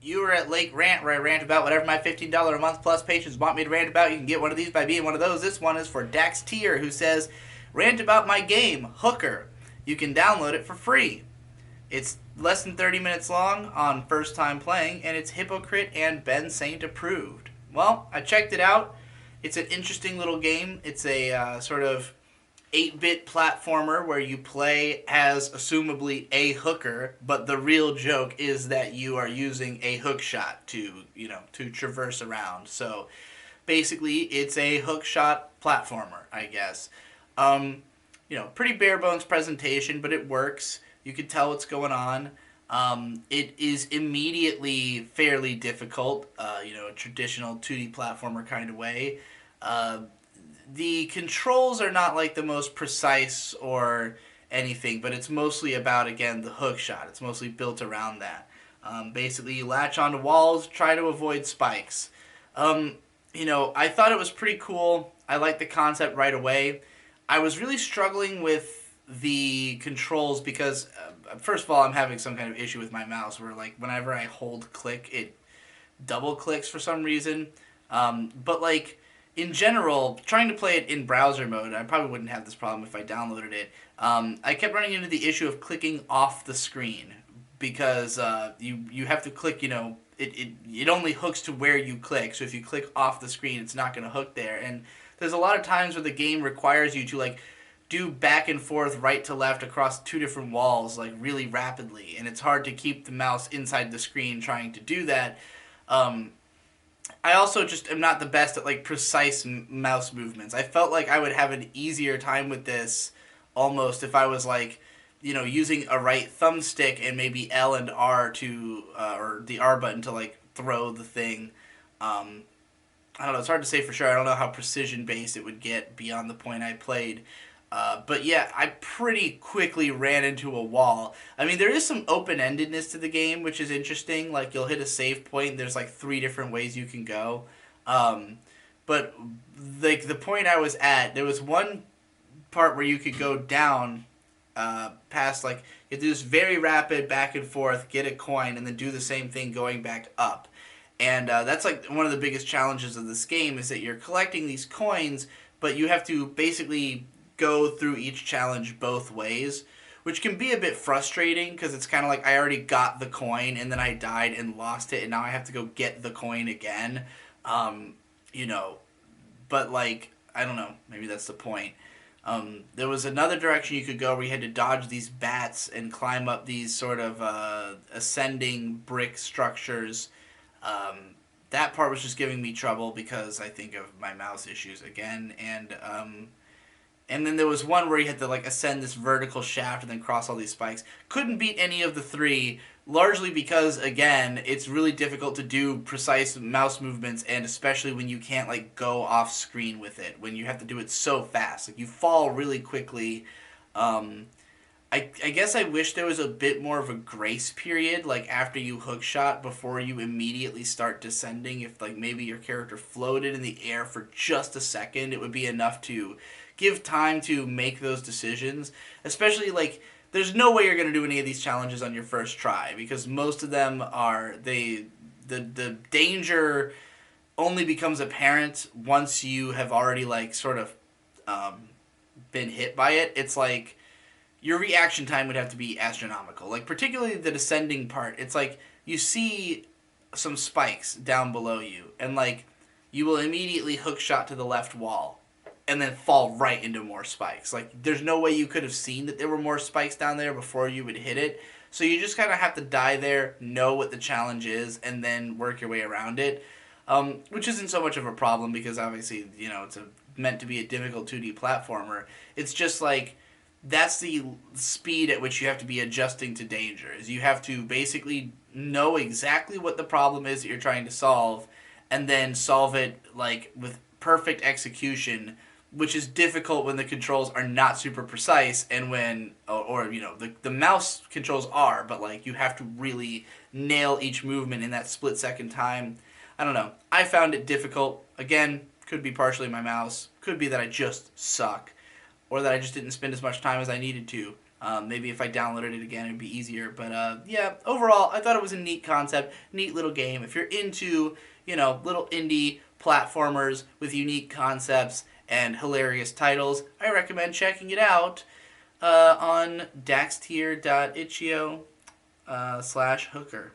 You are at Lake Rant, where I rant about whatever my $15 a month plus patrons want me to rant about. You can get one of these by being one of those. This one is for Dax Tier, who says, "Rant about my game, Hooker. You can download it for free. It's less than 30 minutes long on first time playing, and it's Hypocrite and Ben Saint approved." Well, I checked it out. It's an interesting little game. It's a sort of 8-bit platformer where you play as assumably a hooker, but the real joke is that you are using a hook shot to traverse around. So basically it's a hook shot platformer, I guess. Pretty bare bones presentation, but it works. You can tell what's going on. It is immediately fairly difficult, a traditional 2D platformer kind of way. The controls are not like the most precise or anything, but it's mostly about, again, the hook shot. It's mostly built around that. Basically, you latch onto walls, try to avoid spikes. I thought it was pretty cool. I liked the concept right away. I was really struggling with the controls because, first of all, I'm having some kind of issue with my mouse where, like, whenever I hold click, it double clicks for some reason. But, like, in general, trying to play it in browser mode, I probably wouldn't have this problem if I downloaded it. I kept running into the issue of clicking off the screen because you have to click, it only hooks to where you click. So if you click off the screen, it's not going to hook there. And there's a lot of times where the game requires you to, like, do back and forth, right to left across two different walls, like, really rapidly. And it's hard to keep the mouse inside the screen trying to do that. I also just am not the best at, like, precise mouse movements. I felt like I would have an easier time with this almost if I was, like, using a right thumbstick and maybe L and R to, or the R button to, like, throw the thing. I don't know, it's hard to say for sure. I don't know how precision based it would get beyond the point I played. But yeah, I pretty quickly ran into a wall. I mean, there is some open-endedness to the game, which is interesting. Like, you'll hit a save point, and there's like 3 different ways you can go. But like the point I was at, there was one part where you could go down past, like, you do this very rapid back and forth, get a coin, and then do the same thing going back up. And that's like one of the biggest challenges of this game is that you're collecting these coins, but you have to basically go through each challenge both ways, which can be a bit frustrating because it's kind of like I already got the coin and then I died and lost it and now I have to go get the coin again. Um, you know, but like, I don't know, maybe that's the point. There was another direction you could go where you had to dodge these bats and climb up these sort of ascending brick structures. That part was just giving me trouble because I think of my mouse issues again, and then there was one where you had to, like, ascend this vertical shaft and then cross all these spikes. Couldn't beat any of the 3, largely because, again, it's really difficult to do precise mouse movements, and especially when you can't, like, go off screen with it, when you have to do it so fast. Like, you fall really quickly. I guess I wish there was a bit more of a grace period, like, after you hookshot before you immediately start descending. If, like, maybe your character floated in the air for just a second, it would be enough to give time to make those decisions. Especially, like, there's no way you're going to do any of these challenges on your first try, because most of them are, the danger only becomes apparent once you have already, like, sort of been hit by it. It's like your reaction time would have to be astronomical. Like, particularly the descending part, it's like you see some spikes down below you, and, like, you will immediately hook shot to the left wall and then fall right into more spikes. Like, there's no way you could have seen that there were more spikes down there before you would hit it. So you just kind of have to die there, know what the challenge is, and then work your way around it. Which isn't so much of a problem because obviously, it's meant to be a difficult 2D platformer. It's just like, that's the speed at which you have to be adjusting to danger. Is you have to basically know exactly what the problem is that you're trying to solve, and then solve it, like, with perfect execution, which is difficult when the controls are not super precise, and when, the mouse controls are, but, like, you have to really nail each movement in that split second time. I don't know. I found it difficult. Again, could be partially my mouse. Could be that I just suck, or that I just didn't spend as much time as I needed to. Maybe if I downloaded it again, it'd be easier. But yeah, overall, I thought it was a neat concept, neat little game. If you're into, little indie platformers with unique concepts and hilarious titles, I recommend checking it out on daxtier.itch.io /hooker.